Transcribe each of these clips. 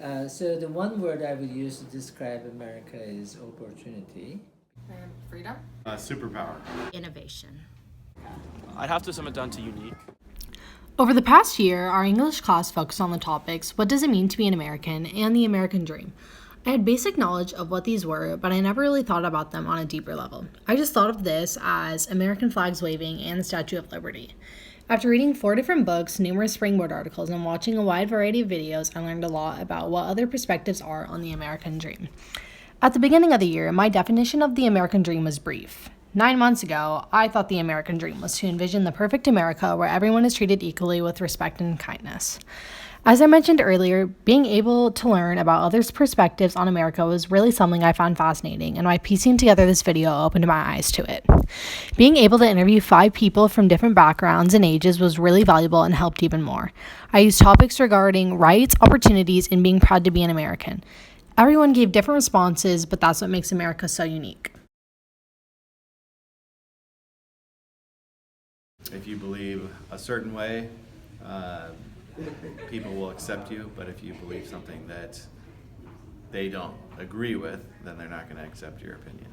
So the one word I would use to describe America is opportunity. And freedom. Superpower. Innovation. I'd have to sum it down to unique. Over the past year, our English class focused on the topics what does it mean to be an American and the American dream. I had basic knowledge of what these were, but I never really thought about them on a deeper level. I just thought of this as American flags waving and the Statue of Liberty. After reading 4 different books, numerous Springboard articles, and watching a wide variety of videos, I learned a lot about what other perspectives are on the American dream. At the beginning of the year, my definition of the American dream was brief. 9 months ago, I thought the American dream was to envision the perfect America where everyone is treated equally with respect and kindness. As I mentioned earlier, being able to learn about others' perspectives on America was really something I found fascinating, and by piecing together this video opened my eyes to it. Being able to interview 5 people from different backgrounds and ages was really valuable and helped even more. I used topics regarding rights, opportunities, and being proud to be an American. Everyone gave different responses, but that's what makes America so unique. If you believe a certain way, people will accept you, but if you believe something that they don't agree with, then they're not going to accept your opinion.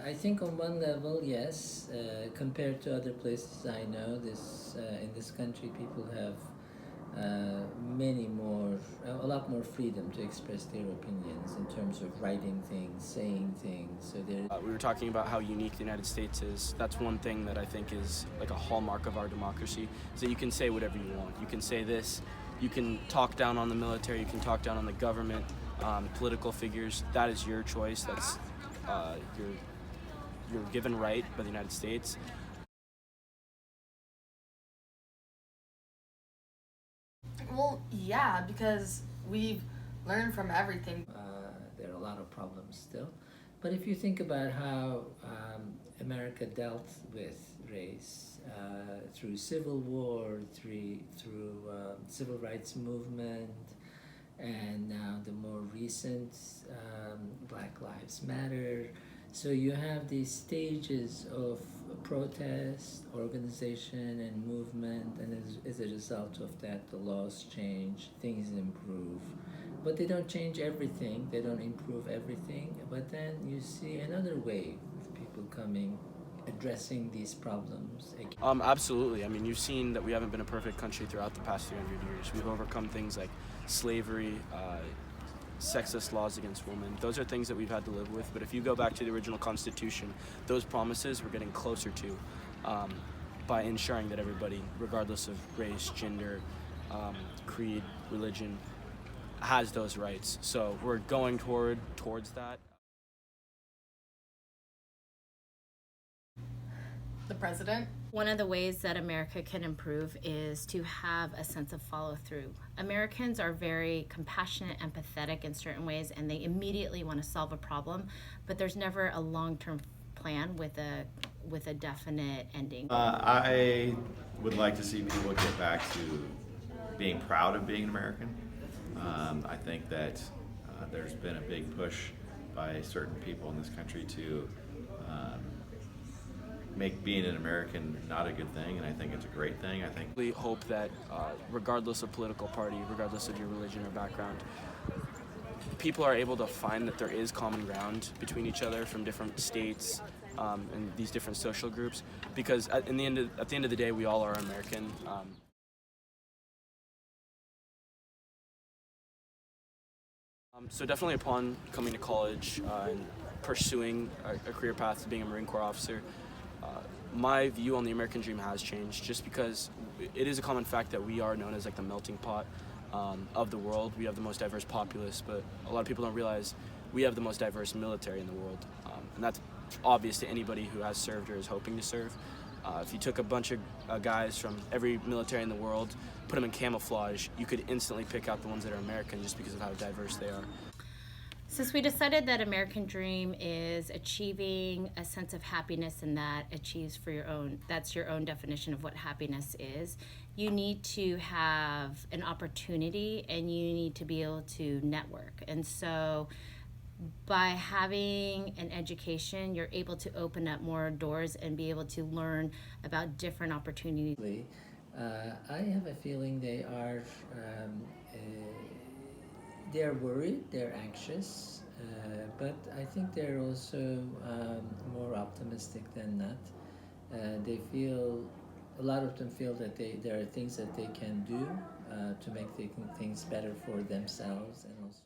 I think on one level, yes. Compared to other places I know, in this country, people have a lot more freedom to express their opinions in terms of writing things, saying things. So there. We were talking about how unique the United States is. That's one thing that I think is like a hallmark of our democracy, is that you can say whatever you want. You can say this, you can talk down on the military, you can talk down on the government, political figures. That is your choice. That's your given right by the United States. Well, yeah, because we've learned from everything. There are a lot of problems still. But if you think about how America dealt with race through Civil War, through Civil Rights Movement, and now the more recent Black Lives Matter. So you have these stages of protest, organization, and movement, and as a result of that, the laws change, things improve. But they don't change everything, they don't improve everything. But then you see another wave of people coming, addressing these problems. Absolutely. I mean, you've seen that we haven't been a perfect country throughout the past 300 years. We've overcome things like slavery, sexist laws against women. Those are things that we've had to live with. But if you go back to the original Constitution, those promises we're getting closer to by ensuring that everybody, regardless of race, gender, creed, religion, has those rights. So we're going towards that. The president. One of the ways that America can improve is to have a sense of follow through. Americans are very compassionate, empathetic in certain ways, and they immediately want to solve a problem, but there's never a long term plan with a definite ending. I would like to see people get back to being proud of being an American. I think that there's been a big push by certain people in this country to make being an American not a good thing, and I think it's a great thing. I think We hope that regardless of political party, regardless of your religion or background, people are able to find that there is common ground between each other from different states and these different social groups, because at the end of the day, we all are American. So definitely upon coming to college and pursuing a career path to being a Marine Corps officer, my view on the American dream has changed, just because it is a common fact that we are known as like the melting pot of the world. We have the most diverse populace, but a lot of people don't realize we have the most diverse military in the world, and that's obvious to anybody who has served or is hoping to serve. If you took a bunch of guys from every military in the world, put them in camouflage, you could instantly pick out the ones that are American just because of how diverse they are. Since we decided that American Dream is achieving a sense of happiness and that achieves for that's your own definition of what happiness is, you need to have an opportunity and you need to be able to network. And so by having an education, you're able to open up more doors and be able to learn about different opportunities. I have a feeling they are they're worried, they're anxious, but I think they're also more optimistic than not. They feel, a lot of them feel that there are things that they can do to make things better for themselves and also.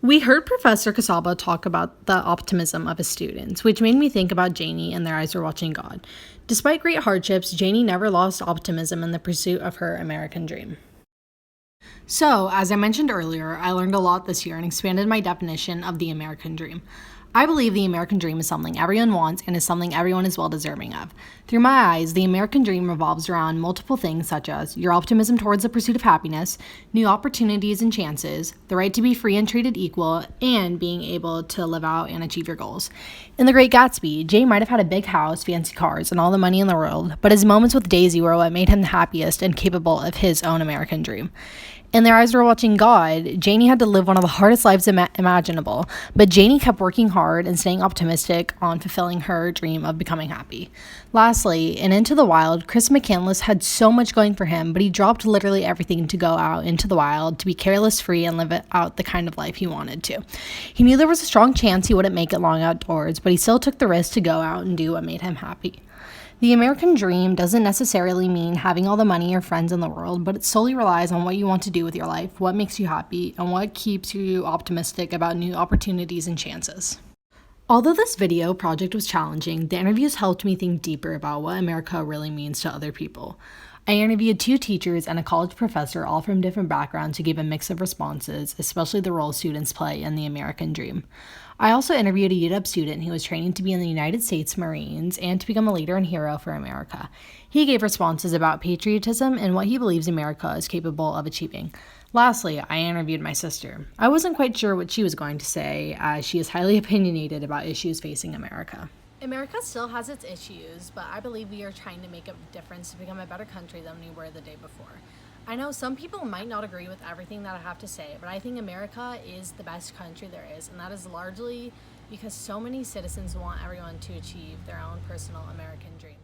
We heard Professor Casaba talk about the optimism of his students, which made me think about Janie and Their Eyes Were Watching God. Despite great hardships, Janie never lost optimism in the pursuit of her American dream. So, as I mentioned earlier, I learned a lot this year and expanded my definition of the American dream. I believe the American dream is something everyone wants and is something everyone is well deserving of. Through my eyes, the American dream revolves around multiple things such as your optimism towards the pursuit of happiness, new opportunities and chances, the right to be free and treated equal, and being able to live out and achieve your goals. In The Great Gatsby, Jay might have had a big house, fancy cars, and all the money in the world, but his moments with Daisy were what made him the happiest and capable of his own American dream. In Their Eyes Were Watching God, Janie had to live one of the hardest lives imaginable, but Janie kept working hard and staying optimistic on fulfilling her dream of becoming happy. Lastly, in Into the Wild, Chris McCandless had so much going for him, but he dropped literally everything to go out into the wild, to be careless free and live out the kind of life he wanted to. He knew there was a strong chance he wouldn't make it long outdoors, but he still took the risk to go out and do what made him happy. The American dream doesn't necessarily mean having all the money or friends in the world, but it solely relies on what you want to do with your life, what makes you happy, and what keeps you optimistic about new opportunities and chances. Although this video project was challenging, the interviews helped me think deeper about what America really means to other people. I interviewed 2 teachers and a college professor, all from different backgrounds, who gave a mix of responses, especially the role students play in the American dream. I also interviewed a UW student who was training to be in the United States Marines and to become a leader and hero for America. He gave responses about patriotism and what he believes America is capable of achieving. Lastly, I interviewed my sister. I wasn't quite sure what she was going to say, as she is highly opinionated about issues facing America. America still has its issues, but I believe we are trying to make a difference to become a better country than we were the day before. I know some people might not agree with everything that I have to say, but I think America is the best country there is, and that is largely because so many citizens want everyone to achieve their own personal American dream.